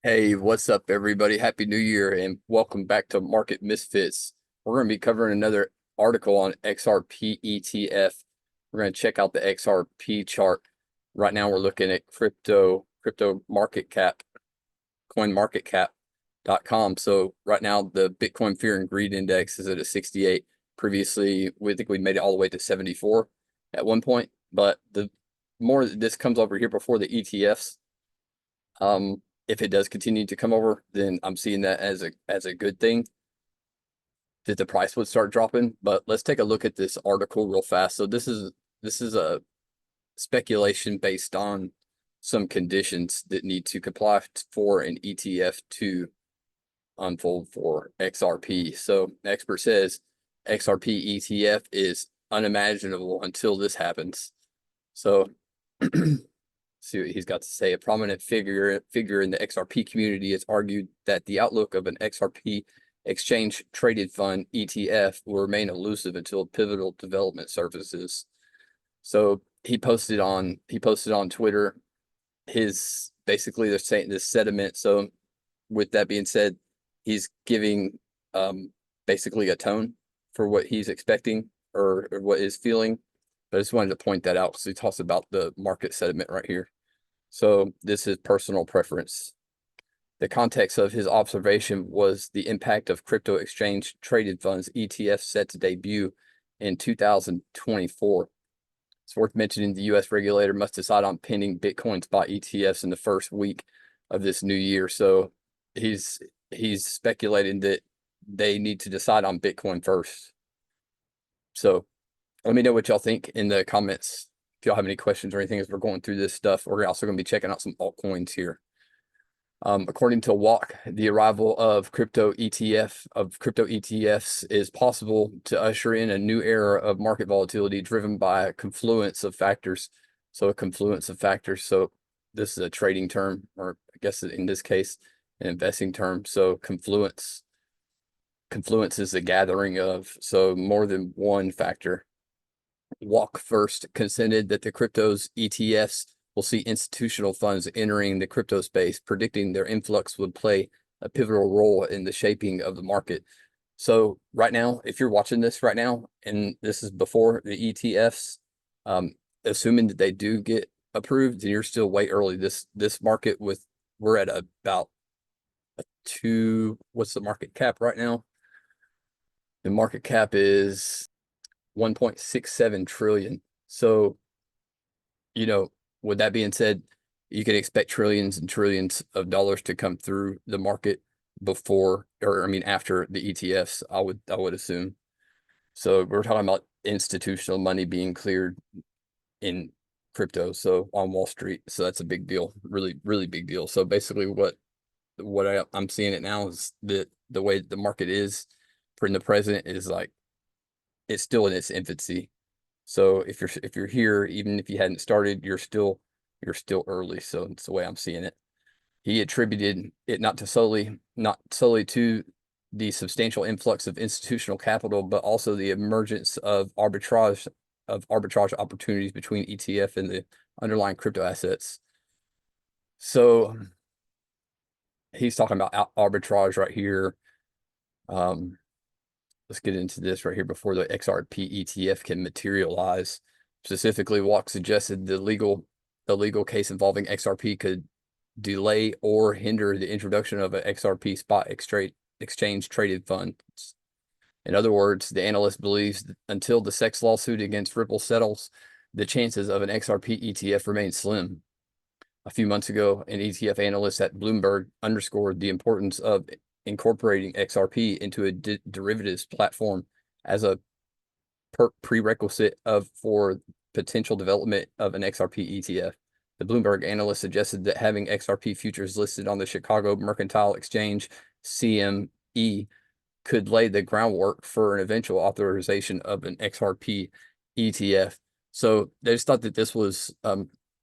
Hey, what's up, everybody? Happy New Year and welcome back to Market Misfits. We're going to be covering another article on XRP ETF. We're going to check out the XRP chart. Right now, we're looking at crypto market cap, coinmarketcap.com. So right now, the Bitcoin Fear and Greed Index is at a 68. Previously, we think we made it all the way to 74 at one point, but the more this comes over here before the ETFs, if it does continue to come over, then I'm seeing that as a good thing that the price would start dropping. But let's take a look at this article real fast. So this is a speculation based on some conditions that need to comply for an ETF to unfold for XRP. So the expert says XRP ETF is unimaginable until this happens. So see what he's got to say. A prominent figure in the XRP community has argued that the outlook of an XRP exchange traded fund ETF will remain elusive until pivotal development surfaces. So he posted on Twitter his basically they're saying this sentiment. So with that being said, he's giving basically a tone for what he's expecting or what is feeling. But I just wanted to point that out because he talks about the market sentiment right here. So this is personal preference. The context of his observation was the impact of crypto exchange traded funds ETF set to debut in 2024. It's worth mentioning the U.S. regulator must decide on pending Bitcoin spot ETFs in the first week of this new year. So he's speculating that they need to decide on Bitcoin first. So let me know what y'all think in the comments. If y'all have any questions or anything as we're going through this stuff, we're also going to be checking out some altcoins here. According to Walk, the arrival of crypto ETFs is possible to usher in a new era of market volatility driven by a confluence of factors. So a confluence of factors. So this is a trading term, or I guess in this case, an investing term. So confluence is a gathering of, so more than one factor. Walk first consented that the cryptos ETFs will see institutional funds entering the crypto space, predicting their influx would play a pivotal role in the shaping of the market. So right now, if you're watching this right now, and this is before the ETFs, assuming that they do get approved, then you're still way early. This market we're at about a what's the market cap right now? The market cap is 1.67 trillion. So, with that being said, you can expect trillions and trillions of dollars to come through the market before, or I mean, after the ETFs, I would assume. So we're talking about institutional money being cleared in crypto, so on Wall Street. So that's a big deal, really, really big deal. So basically I'm seeing it now is that the way the market is for the present is like it's still in its infancy. So if you're here, even if you hadn't started, you're still early. So it's the way I'm seeing it. He attributed it not solely to the substantial influx of institutional capital, but also the emergence of arbitrage opportunities between ETF and the underlying crypto assets. So he's talking about arbitrage right here. Let's get into this right here before the XRP ETF can materialize. Specifically, Walk suggested the legal case involving XRP could delay or hinder the introduction of an XRP spot exchange traded fund. In other words, the analyst believes that until the SEC lawsuit against Ripple settles, the chances of an XRP ETF remain slim. A few months ago, an ETF analyst at Bloomberg underscored the importance of incorporating XRP into a derivatives platform as a prerequisite for potential development of an XRP ETF. The Bloomberg analyst suggested that having XRP futures listed on the Chicago Mercantile Exchange, CME, could lay the groundwork for an eventual authorization of an XRP ETF. So they just thought that this was,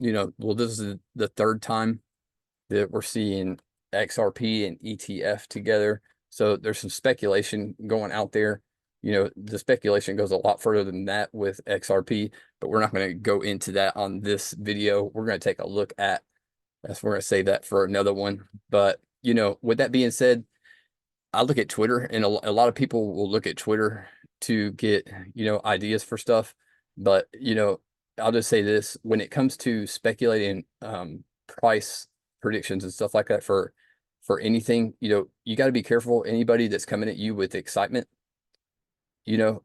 this is the third time that we're seeing XRP and ETF together. So there's some speculation going out there. The speculation goes a lot further than that with XRP, but we're not going to go into that on this video. We're going to take a look at we're gonna save that for another one. But you know, with that being said, I look at Twitter, and a lot of people will look at Twitter to get, you know, ideas for stuff. But, you know, I'll just say this, when it comes to speculating price predictions and stuff like that for anything, you know, you got to be careful. Anybody that's coming at you with excitement, you know,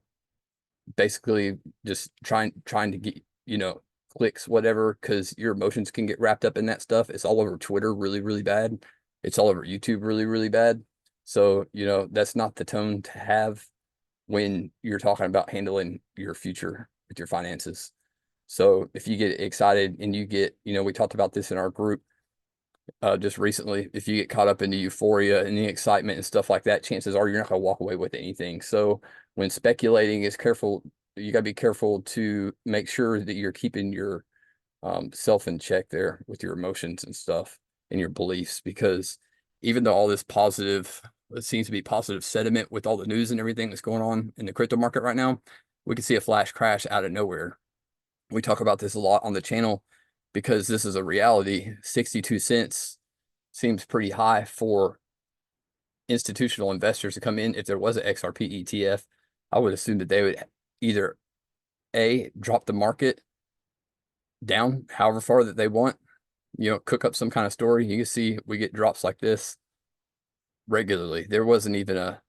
basically just trying to get, you know, clicks, whatever, because your emotions can get wrapped up in that stuff. It's all over Twitter really, really bad. It's all over YouTube really, really bad. So, you know, that's not the tone to have when you're talking about handling your future with your finances. So if you get excited and you get, you know, we talked about this in our group just recently, if you get caught up in the euphoria and the excitement and stuff like that, chances are you're not going to walk away with anything. So when speculating, is careful, you got to be careful to make sure that you're keeping your self in check there with your emotions and stuff and your beliefs, because even though all this positive, it seems to be positive sentiment with all the news and everything that's going on in the crypto market right now, we can see a flash crash out of nowhere. We talk about this a lot on the channel because this is a reality. 62 cents seems pretty high for institutional investors to come in. If there was an XRP ETF, I would assume that they would either A, drop the market down however far that they want, you know, cook up some kind of story. You can see we get drops like this regularly. There wasn't even a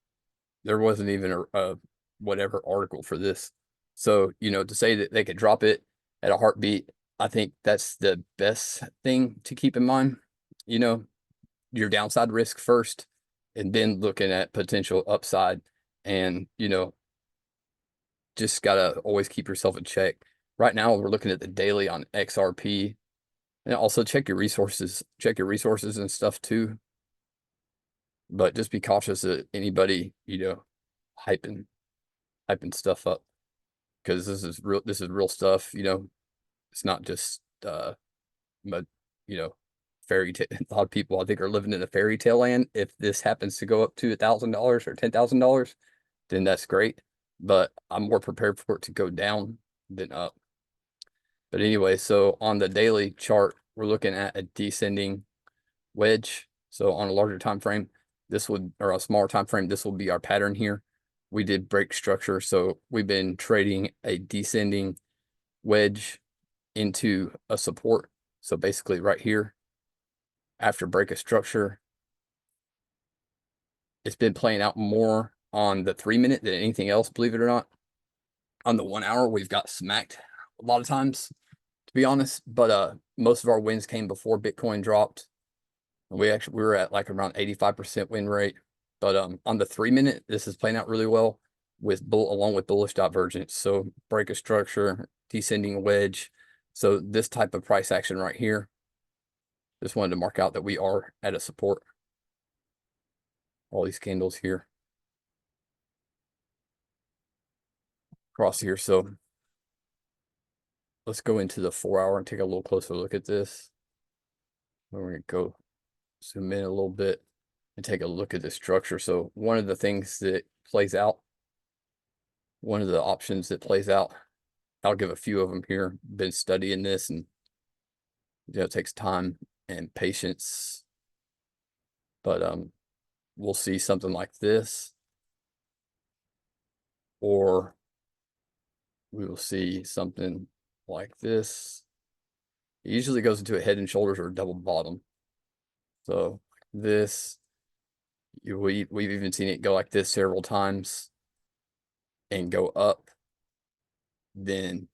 whatever article for this. So, you know, to say that they could drop it at a heartbeat, I think that's the best thing to keep in mind. You know, your downside risk first, and then looking at potential upside. And, you know, just gotta always keep yourself in check. Right now, we're looking at the daily on XRP, and also check your resources and stuff too. But just be cautious of anybody, you know, hyping stuff up, because this is real stuff, you know. It's not just but you know, fairy tale. A lot of people I think are living in a fairy tale land. If this happens to go up to $1,000 or $10,000, then that's great. But I'm more prepared for it to go down than up. But anyway, so on the daily chart, we're looking at a descending wedge. So on a larger time frame, this would, or a smaller time frame, this will be our pattern here. We did break structure, so we've been trading a descending wedge into a support. So basically right here, after break of structure, it's been playing out more on the 3-minute than anything else, believe it or not. On the 1 hour, we've got smacked a lot of times, to be honest, but most of our wins came before Bitcoin dropped. We were at like around 85% win rate. But on the 3-minute, this is playing out really well with along with bullish divergence. So break of structure, descending wedge. So this type of price action right here, just wanted to mark out that we are at a support. All these candles here, across here. So let's go into the 4 hour and take a little closer look at this. We're going to go zoom in a little bit and take a look at the structure. So one of the things that plays out, one of the options that plays out, I'll give a few of them here. Been studying this, and you know, it takes time and patience, but we'll see something like this, or we will see something like this. It usually goes into a head and shoulders or a double bottom. So this, we've even seen it go like this several times and go up, then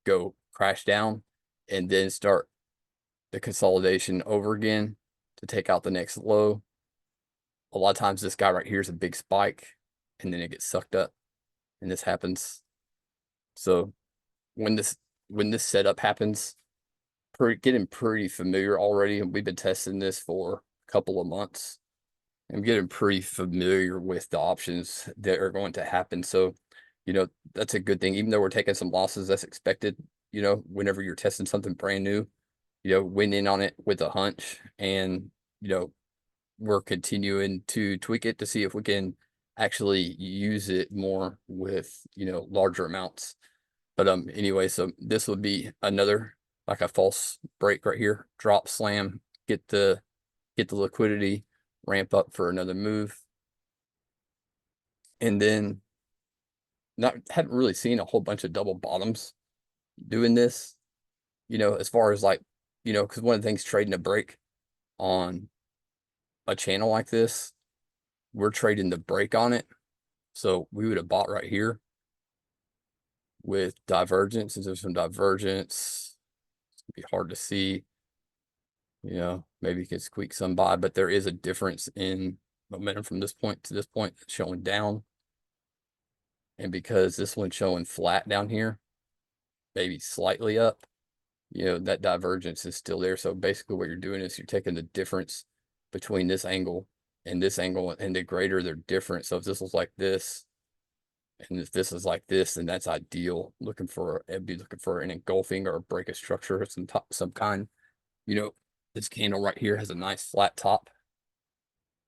go crash down, and then start the consolidation over again to take out the next low. A lot of times this guy right here is a big spike, and then it gets sucked up, and this happens. So when this setup happens, getting pretty familiar already, and we've been testing this for a couple of months. I'm getting pretty familiar with the options that are going to happen. So, you know, that's a good thing. Even though we're taking some losses, that's expected. You know, whenever you're testing something brand new, you know, went in on it with a hunch, and, you know, we're continuing to tweak it to see if we can actually use it more with, you know, larger amounts. But anyway, so this would be another, like a false break right here, drop slam, get the liquidity ramp up for another move. And then haven't really seen a whole bunch of double bottoms doing this, as far as like, because one of the things trading a break on a channel like this, we're trading the break on it. So we would have bought right here with divergence. Since there's some divergence, it's gonna be hard to see. Maybe you can squeak some by, but there is a difference in momentum from this point to this point showing down. And because this one's showing flat down here, maybe slightly up, that divergence is still there. So basically what you're doing is you're taking the difference between this angle, and the greater they're different. So if this was like this, and if this is like this, then that's ideal. It'd be looking for an engulfing or a break of structure of some kind. This candle right here has a nice flat top.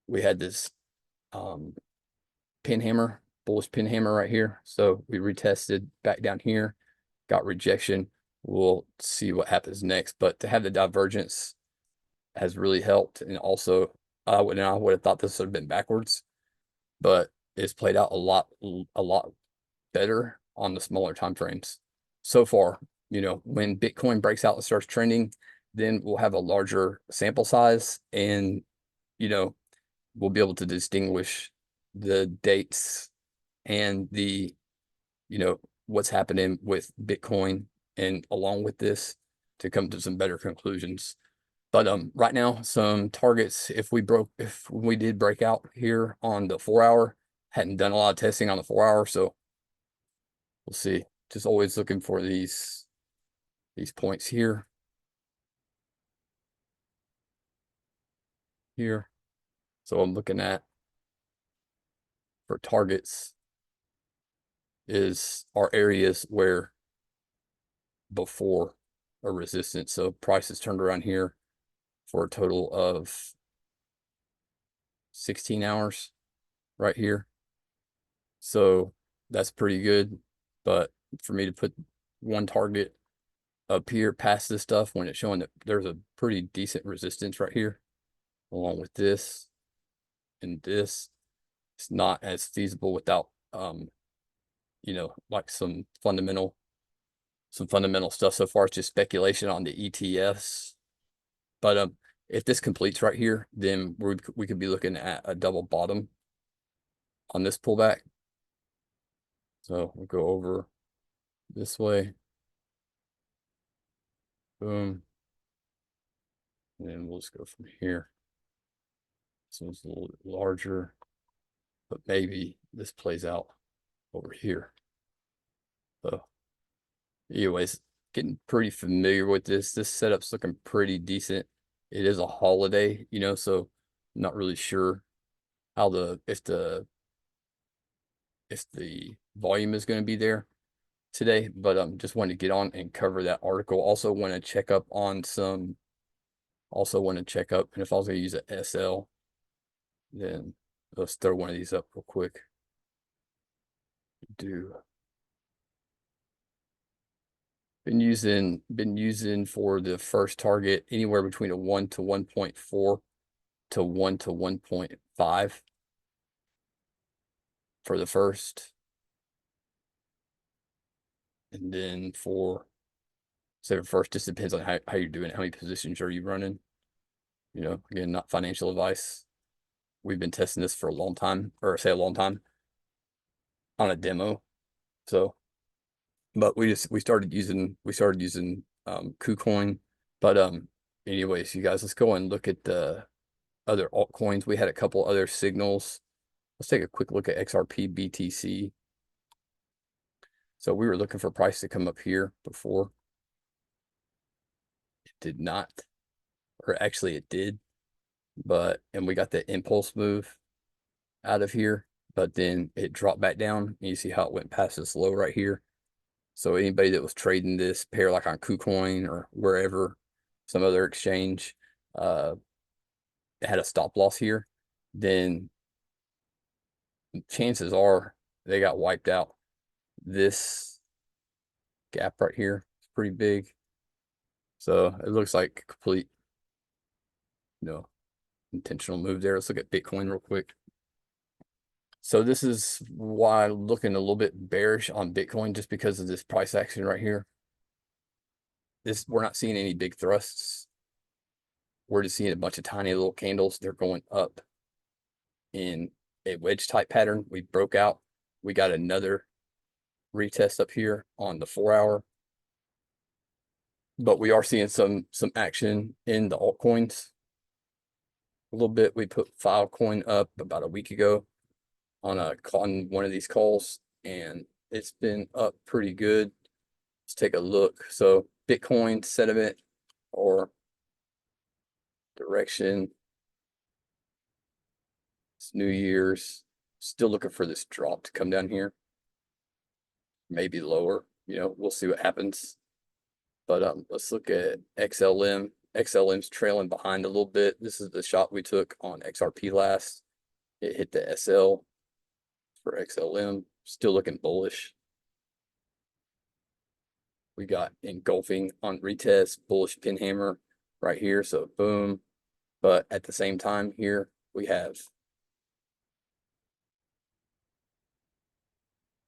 We had this bullish pin hammer right here. So we retested back down here, got rejection. We'll see what happens next. But to have the divergence has really helped. And also, I would have thought this would have been backwards, but it's played out a lot better on the smaller time frames so far. When Bitcoin breaks out and starts trending, then we'll have a larger sample size, and we'll be able to distinguish the dates and the what's happening with Bitcoin, and along with this to come to some better conclusions. But right now, some targets, if we did break out here on the 4-hour, hadn't done a lot of testing on the 4-hour, so we'll see. Just always looking for these points here. So I'm looking at for targets are areas where before a resistance. So prices turned around here for a total of 16 hours right here. So that's pretty good. But for me to put one target up here past this stuff when it's showing that there's a pretty decent resistance right here, along with this and this, it's not as feasible without like some fundamental stuff. So far it's just speculation on the ETFs. But if this completes right here, then we could be looking at a double bottom on this pullback. So we'll go over this way. Boom. And then we'll just go from here. This one's a little bit larger, but maybe this plays out over here. So anyways, getting pretty familiar with this. This setup's looking pretty decent. It is a holiday, so I'm not really sure how if the volume is going to be there today, but just wanted to get on and cover that article. Also want to check up, and if I was going to use an SL, then let's throw one of these up real quick. Been using for the first target anywhere between a 1 to 1.4 to 1 to 1.5 for the first. And then for first, just depends on how you're doing it, how many positions are you running. Again, not financial advice. We've been testing this for a long time, or say a long time on a demo. So, but we started using Kucoin. But anyways, you guys, let's go and look at the other altcoins. We had a couple other signals. Let's take a quick look at XRPBTC. So we were looking for price to come up here before. It did not, or actually it did, and we got the impulse move out of here, but then it dropped back down. You see how it went past this low right here. So anybody that was trading this pair, like on Kucoin or wherever, some other exchange, had a stop loss here, then chances are they got wiped out. This gap right here is pretty big. So it looks like No intentional move there. Let's look at Bitcoin real quick. So this is why I'm looking a little bit bearish on Bitcoin, just because of this price action right here. We're not seeing any big thrusts. We're just seeing a bunch of tiny little candles. They're going up in a wedge type pattern. We broke out. We got another retest up here on the 4-hour. But we are seeing some action in the altcoins. A little bit. We put Filecoin up about a week ago on one of these calls, and it's been up pretty good. Let's take a look. So Bitcoin sentiment or direction. It's New Year's. Still looking for this drop to come down here. Maybe lower. We'll see what happens. But let's look at XLM. XLM's trailing behind a little bit. This is the shot we took on XRP last. It hit the SL for XLM. Still looking bullish. We got engulfing on retest, bullish pin hammer right here. So boom. But at the same time here, we have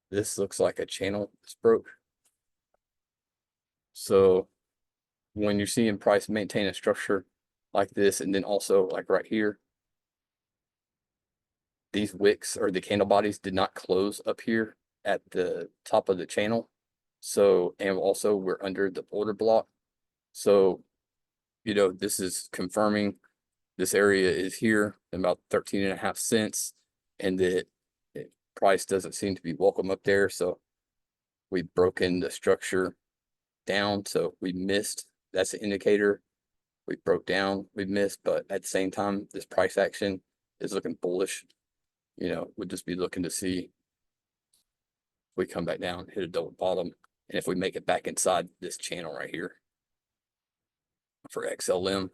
this looks like a channel that's broke. So when you're seeing price maintain a structure like this, and then also like right here, these wicks or the candle bodies did not close up here at the top of the channel. So, and also we're under the order block. So, this is confirming this area is here about 13.5 cents, and the price doesn't seem to be welcome up there. So we've broken the structure down. So we missed. That's an indicator. We broke down, we missed, but at the same time, this price action is looking bullish. We'd just be looking to see if we come back down, hit a double bottom, and if we make it back inside this channel right here for XLM.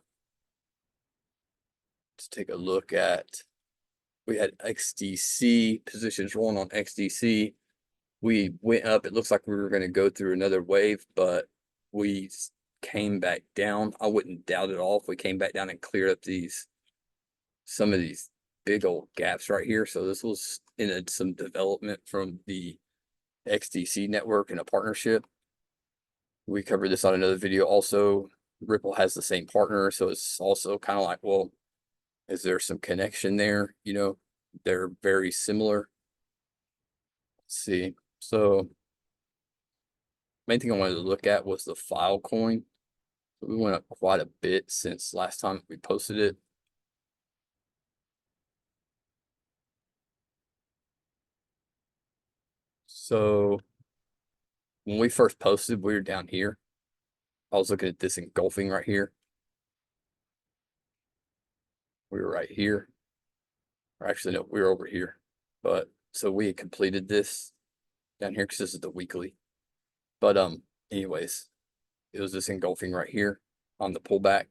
Let's take a look at, we had XDC positions rolling on XDC. We went up. It looks like we were going to go through another wave, but we came back down. I wouldn't doubt it all if we came back down and cleared up some of these big old gaps right here. So this was in some development from the XDC network and a partnership. We covered this on another video. Also, Ripple has the same partner, so it's also kind of like, well, is there some connection there? They're very similar. Let's see. So main thing I wanted to look at was the Filecoin. We went up quite a bit since last time we posted it. So when we first posted, we were down here. I was looking at this engulfing right here. We were right here. Or actually, no, we were over here. But so we had completed this down here because this is the weekly. But anyways, it was this engulfing right here on the pullback.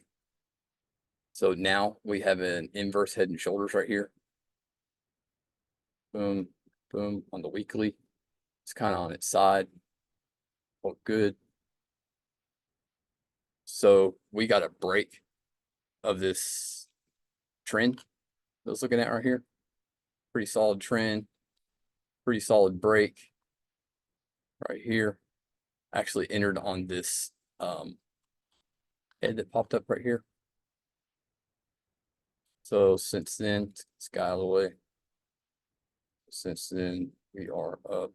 So now we have an inverse head and shoulders right here. Boom, boom on the weekly. It's kind of on its side. Look good. So we got a break of this trend I was looking at right here. Pretty solid trend, pretty solid break right here. Actually entered on this head that popped up right here. So since then, it's got out of the way. Since then, we are up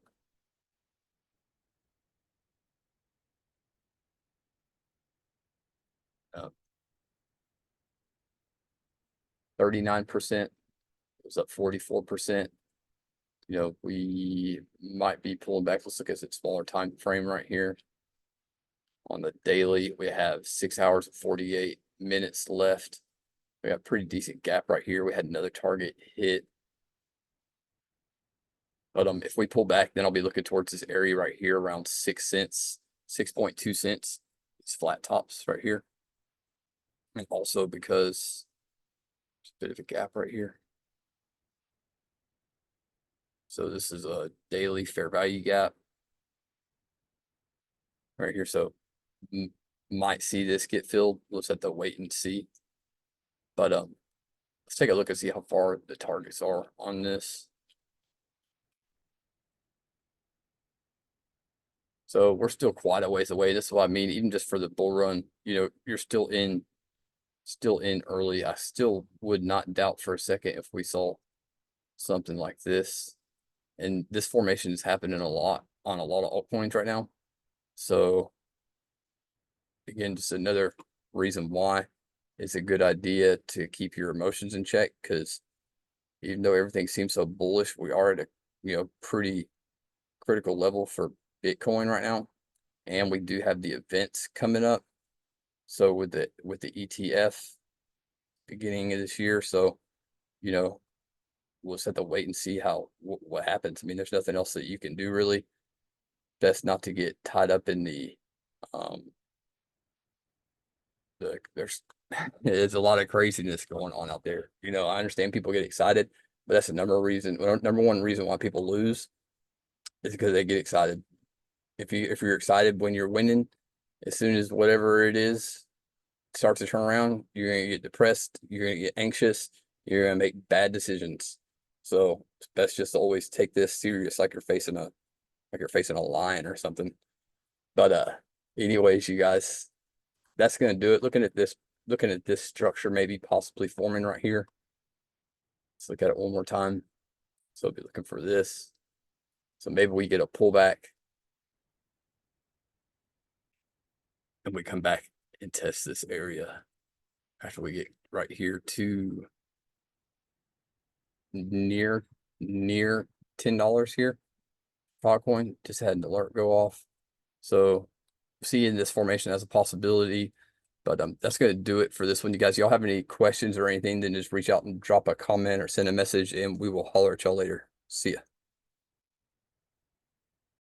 39%. It was up 44%. We might be pulling back. Let's look at the smaller time frame right here. On the daily, we have 6 hours and 48 minutes left. We got a pretty decent gap right here. We had another target hit. But if we pull back, then I'll be looking towards this area right here around 6 cents, 6.2 cents. These flat tops right here. And also because there's a bit of a gap right here. So this is a daily fair value gap right here. So might see this get filled. Let's have to wait and see. But let's take a look and see how far the targets are on this. So we're still quite a ways away. This is what I mean. Even just for the bull run, you know, you're still in early. I still would not doubt for a second if we saw something like this. And this formation is happening a lot on a lot of altcoins right now. So again, just another reason why it's a good idea to keep your emotions in check, because even though everything seems so bullish, we are at a, you know, pretty critical level for Bitcoin right now. And we do have the events coming up. So with the ETF beginning of this year, so you know, we'll just have to wait and see how what happens. I mean, there's nothing else that you can do really. Best not to get tied up in there's a lot of craziness going on out there. You know, I understand people get excited, but that's the number one reason why people lose is because they get excited. If you're excited when you're winning, as soon as whatever it is starts to turn around, you're gonna get depressed, you're gonna get anxious, you're gonna make bad decisions. So it's best just to always take this serious, like you're facing a lion or something. But anyways, you guys, that's gonna do it. Looking at this structure maybe possibly forming right here. Let's look at it one more time. So I'll be looking for this. So maybe we get a pullback and we come back and test this area after we get right here to near $10 here. Kucoin just had an alert go off. So seeing this formation as a possibility, but that's going to do it for this one. You guys, y'all have any questions or anything, then just reach out and drop a comment or send a message and we will holler at y'all later. See ya.